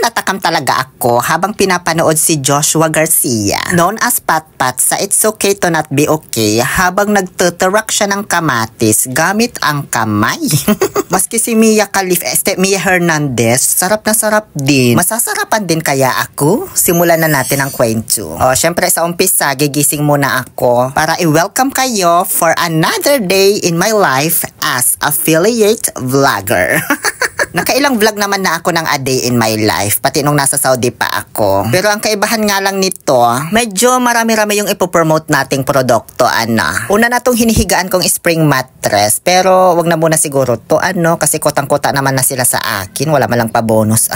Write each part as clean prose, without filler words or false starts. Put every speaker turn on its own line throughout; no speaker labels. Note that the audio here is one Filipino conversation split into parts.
na takam talaga ako habang pinapanood si Joshua Garcia, known as Patpat sa It's Okay to Not Be Okay, habang nagtuturak siya ng kamatis gamit ang kamay. Maski si Mia Mia Hernandez, sarap na sarap din. Masasarapan din kaya ako? Simulan na natin ang kwento. Syempre sa umpisa, gigising muna ako para i-welcome kayo for another day in my life as affiliate vlogger. Nakailang vlog naman na ako ng a day in my life, pati nung nasa Saudi pa ako. Pero ang kaibahan nga lang nito, medyo marami-rami yung ipopromote nating produkto, Una na tong hinihigaan kong spring mattress, pero wag na muna siguro to, kasi kotang-kota naman na sila sa akin, wala malang pa-bonus.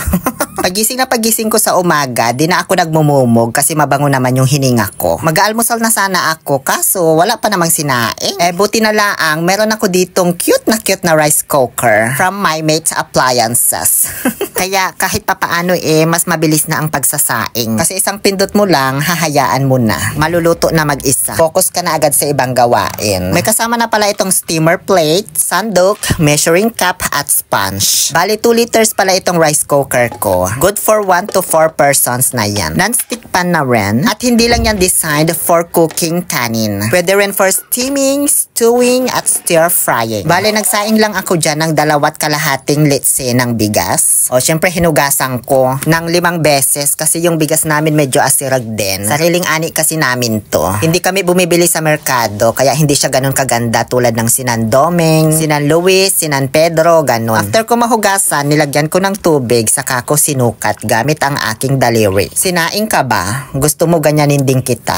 Pagising ko sa umaga, di na ako nagmumumog kasi mabango naman yung hininga ko. Mag-aalmusal na sana ako, kaso wala pa namang sinaing. Buti na laang, meron ako ditong cute na rice cooker from My Mates Appliances. Kaya kahit papaano mas mabilis na ang pagsasaing. Kasi isang pindot mo lang, hahayaan mo na. Maluluto na mag-isa. Focus ka na agad sa ibang gawain. May kasama na pala itong steamer plate, sandok, measuring cup at sponge. Bali 2 liters pala itong rice cooker ko. Good for 1 to 4 persons na yan. Non-stick pan na rin. At hindi lang yan designed for cooking kanin. Pwede rin for steaming, stewing, at stir-frying. Bale, nagsaing lang ako dyan ng 2.5 litse ng bigas. Syempre hinugasan ko ng 5 beses kasi yung bigas namin medyo asirag din. Sariling ani kasi namin to. Hindi kami bumibili sa merkado, kaya hindi siya ganun kaganda tulad ng Sinan Doming, Sinan Luis, Sinan Pedro, ganun. After ko mahugasan, nilagyan ko ng tubig, saka ko sinukat gamit ang aking daliri. Sinaing ka ba? Gusto mo ganyanin din kita?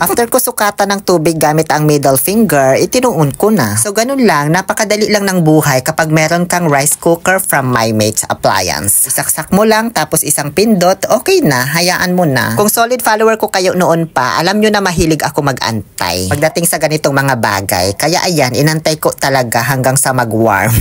After ko sukatan ng tubig gamit ang middle finger, itinuon ko na. So ganun lang, napakadali lang ng buhay kapag meron kang rice cooker from My Mates Appliance. Isaksak mo lang, tapos isang pindot, okay na, hayaan mo na. Kung solid follower ko kayo noon pa, alam nyo na mahilig ako mag-antay pagdating sa ganitong mga bagay. Kaya ayan, inantay ko talaga hanggang sa mag-warm.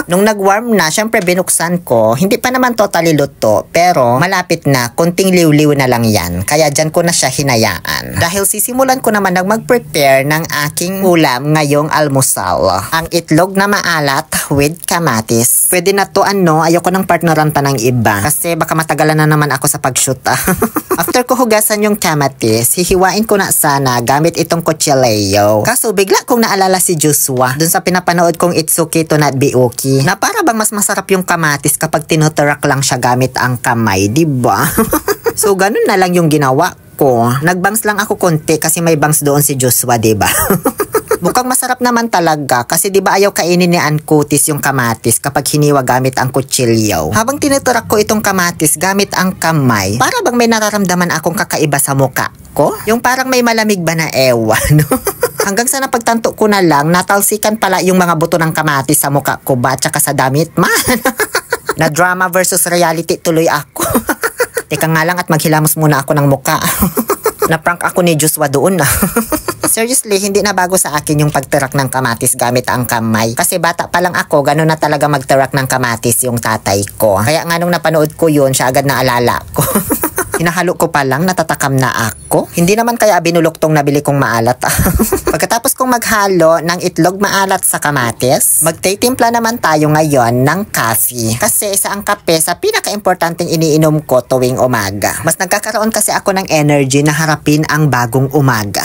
Nung nag-warm na, syempre binuksan ko, hindi pa naman totally luto, pero malapit na, konting liw-liw na lang yan. Kaya dyan ko na siya hinayaan. Dahil sisimulan ko naman mag-prepare ng aking ulam ngayong almusal. Ang itlog na maalat with kamatis. Pwede na to ayoko ng partneran pa ng iba. Kasi baka matagalan na naman ako sa pag-shoot. After ko hugasan yung kamatis, hihiwain ko na sana gamit itong kutsilyo. Kaso bigla kong naalala si Joshua dun sa pinapanood kong It's Okay to Not Be Okay, na para bang mas masarap yung kamatis kapag tinuturak lang siya gamit ang kamay, diba? So ganun na lang yung ginawa ko. Nagbangs lang ako konti kasi may bangs doon si Joshua, diba? Mukhang masarap naman talaga kasi diba ayaw kainin ni Ann Cutis yung kamatis kapag hiniwa gamit ang kutsilyo. Habang tinuturak ko itong kamatis gamit ang kamay, para bang may nararamdaman akong kakaiba sa mukha ko? Yung parang may malamig ba na ewan? Hanggang sa napagtanto ko na lang, natalsikan pala yung mga buto ng kamatis sa mukha ko ba tsaka sa damit man. Na drama versus reality tuloy ako. Teka nga lang at maghilamos muna ako ng mukha. Na-prank ako ni Joshua doon na. Seriously, hindi na bago sa akin yung pagtirak ng kamatis gamit ang kamay. Kasi bata pa lang ako, gano'n na talaga magtirak ng kamatis yung tatay ko. Kaya nga nung napanood ko yun, siya agad naalala ko. Hinahalo ko pa lang, natatakam na ako. Hindi naman kaya binulok tong nabili kong maalat. Pagkatapos kong maghalo ng itlog maalat sa kamatis, magtitimpla naman tayo ngayon ng coffee. Kasi isa ang kape sa pinaka-importanting iniinom ko tuwing umaga. Mas nagkakaroon kasi ako ng energy na harapin ang bagong umaga.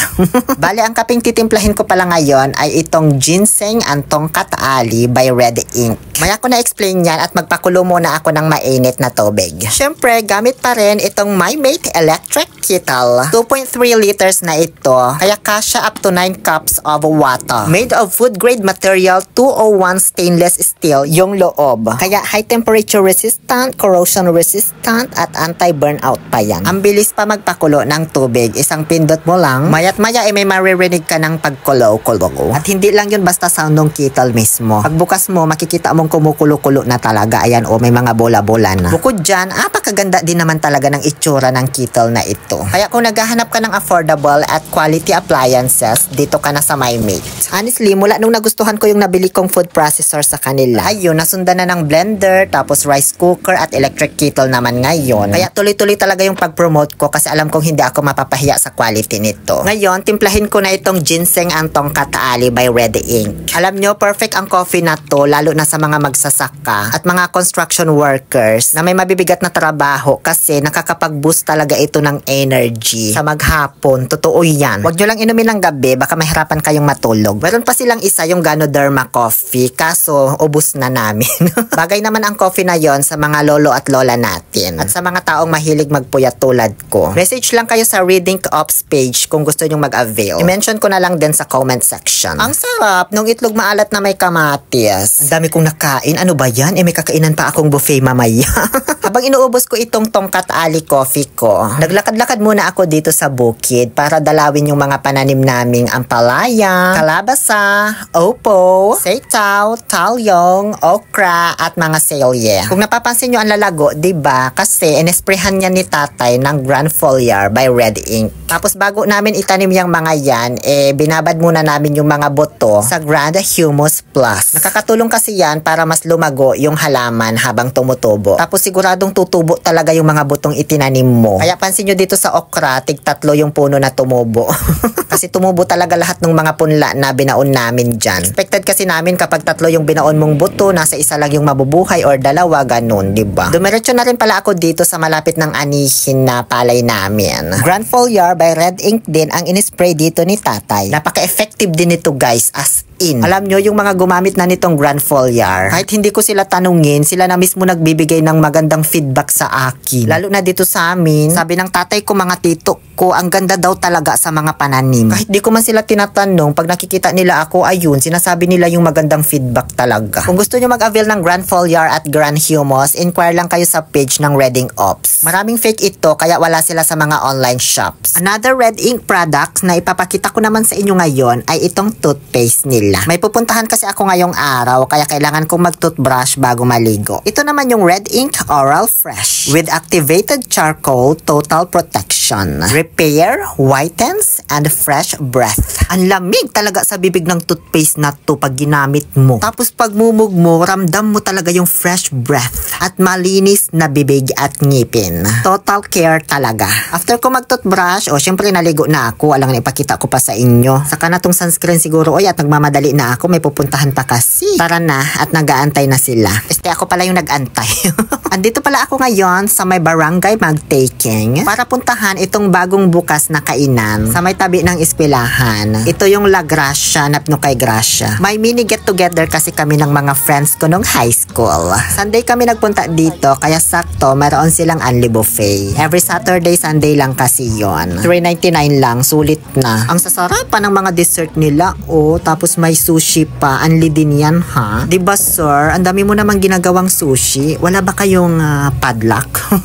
Bale, ang kapeng titimplahin ko pala ngayon ay itong Ginseng Antongkat Ali by Red Ink. Maya ko na-explain yan at magpakulo muna ako ng mainit na tubig. Syempre, gamit pa rin itong My Mate Electric Kettle. 2.3 liters na ito, kaya kasya up to 9 cups of water. Made of food grade material, 201 stainless steel yung loob. Kaya high temperature resistant, corrosion resistant, at anti-burnout pa yan. Ang bilis pa magpakulo ng tubig. Isang pindot mo lang, mayat maya may maririnig ka ng pagkulo-kulo. At hindi lang yun basta sound ng kettle mismo. Pagbukas mo, makikita mong kumukulo-kulo na talaga. Ayan, may mga bola-bola na. Bukod dyan, apakaganda din naman talaga ng itsura itsura ng kettle na ito. Kaya kung naghahanap ka ng affordable at quality appliances, dito ka na sa MyMate. Honestly, mula nung nagustuhan ko yung nabili kong food processor sa kanila, ayun, nasundan na ng blender, tapos rice cooker at electric kettle naman ngayon. Kaya tuloy-tuloy talaga yung pag-promote ko kasi alam kong hindi ako mapapahiya sa quality nito. Ngayon, timplahin ko na itong ginseng ang tongkat ali by Red Ink. Alam nyo, perfect ang coffee na to, lalo na sa mga magsasaka at mga construction workers na may mabibigat na trabaho kasi nakakapag-boost talaga ito ng energy sa maghapon. Totoo yan. Huwag nyo lang inumin ng gabi, baka mahirapan kayong matulog. Meron pa silang isa, yung Ganoderma coffee, kaso ubus na namin. Bagay naman ang coffee na yon sa mga lolo at lola natin at sa mga taong mahilig magpuyat tulad ko. Message lang kayo sa Reading Ops page kung gusto nyong mag-avail. I-mention ko na lang din sa comment section. Ang sarap nung itlog maalat na may kamatis. Ang dami kong nakain. Ano ba yan? May kakainan pa akong buffet mamaya. Habang inuubos ko itong tongkat ali coffee ko, naglakad-lakad muna ako dito sa bukid para dalawin yung mga pananim naming ampalaya, kalabasa, opo, sitaw, talyong, okra, at mga selye. Kung napapansin nyo ang lalago, diba? Kasi inesprehan niya ni tatay ng Grand Foliar by Red Ink. Tapos bago namin itanim yung mga yan, binabad muna namin yung mga boto sa Grand Humus Plus. Nakakatulong kasi yan para mas lumago yung halaman habang tumutubo. Tapos siguradong tutubo talaga yung mga botong itinanim mo. Kaya pansin nyo dito sa okra, tig-tatlo yung puno na tumubo. Kasi tumubo talaga lahat ng mga punla na binaon namin dyan. Expected kasi namin kapag tatlo yung binaon mong buto, nasa isa lang yung mabubuhay or dalawa, ganun, diba? Dumiretso na rin pala ako dito sa malapit ng anihin na palay namin. Grand Foliar by Red Ink din ang inispray dito ni tatay. Napaka-effective din ito guys, as in. Alam nyo, yung mga gumamit na nitong Grand Foliar, kahit hindi ko sila tanungin, sila na mismo nagbibigay ng magandang feedback sa akin. Lalo na dito sa amin, sabi ng tatay ko, mga tito ko, ang ganda daw talaga sa mga pananim. Kahit di ko man sila tinatanong, pag nakikita nila ako, ayun, sinasabi nila yung magandang feedback talaga. Kung gusto nyo mag-avail ng Grand Foliar at Grand Humus, inquire lang kayo sa page ng Reading Ops. Maraming fake ito, kaya wala sila sa mga online shops. Another Red Ink product na ipapakita ko naman sa inyo ngayon ay itong toothpaste nila. May pupuntahan kasi ako ngayong araw, kaya kailangan kong mag-toothbrush bago maligo. Ito naman yung Red Ink Oral Fresh with activated charcoal total protection. Repair, whitens, and fresh breath. Ang lamig talaga sa bibig ng toothpaste na to pag ginamit mo. Tapos pag mumug mo, ramdam mo talaga yung fresh breath at malinis na bibig at ngipin. Total care talaga. After ko mag-toothbrush, syempre naligo na ako. Alang ipakita ko pa sa inyo. Saka na tong sunscreen siguro, at nagmamadali na ako. May pupuntahan pa kasi. Tara na, at nag-aantay na sila. Ako pala yung nag-antay. Andito pala ako ngayon sa may barangay Magtaking para puntahan itong bagong bukas na kainan sa may tabi ng eskwelahan. Ito yung La Gracia, Napnukay Gracia. May mini get-together kasi kami ng mga friends ko nung high school. Sunday kami nagpunta dito, kaya sakto, mayroon silang unli buffet. Every Saturday, Sunday lang kasi yon. $3.99 lang, sulit na. Ang sasarapan ng mga dessert nila, tapos may sushi pa. Unli din yan, ha? Diba, sir? Ang dami mo namang ginagawang sushi. Wala ba kayong padlock?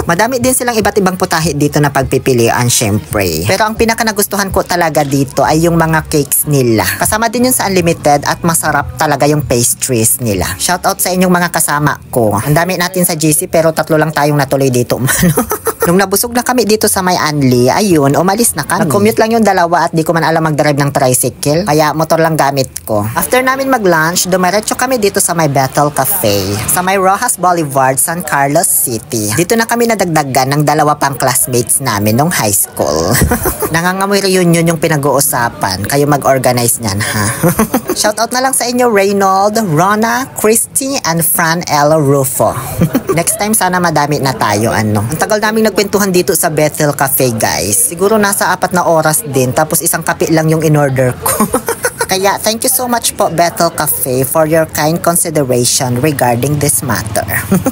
Madami din silang iba't ibang putahe dito na pagpipilian, syempre. Pero ang pinaka nagustuhan ko talaga dito ay yung mga cakes nila. Kasama din yun sa unlimited at masarap talaga yung pastries nila. Shoutout sa inyong mga kasama ko. Ang dami natin sa GC pero tatlo lang tayong natuloy dito. Nung nabusog na kami dito sa may Anli, ayun, umalis na kami. Nag-commute lang yung dalawa at di ko man alam mag-drive ng tricycle. Kaya motor lang gamit ko. After namin mag-lunch, dumiretso kami dito sa may Bethel Cafe. Sa may Rojas Boulevard, San Carlos City. Dito na kami nadagdagan ng dalawa pang classmates namin nung high school. Nangangamoy reunion yung pinag-uusapan. Kayo mag-organize niyan, ha? Shoutout na lang sa inyo, Reynold, Rona, Christy, and Fran L. Rufo. Next time, sana madami na tayo, Ang tagal naming nagkwentuhan dito sa Bethel Cafe, guys. Siguro nasa 4 na oras din, tapos isang kape lang yung in-order ko. Kaya, thank you so much po, Bethel Cafe, for your kind consideration regarding this matter.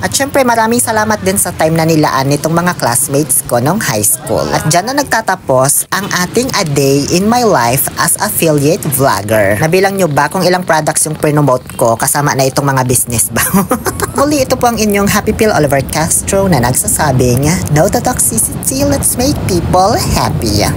At syempre, maraming salamat din sa time na nilaan nitong mga classmates ko nung high school. At dyan na nagtatapos ang ating A Day in My Life as Affiliate Vlogger. Nabilang nyo ba kung ilang products yung promote ko kasama na itong mga business ba? Muli, ito po ang inyong Happy Pill Oliver Castro na nagsasabing, no to toxicity, let's make people happy.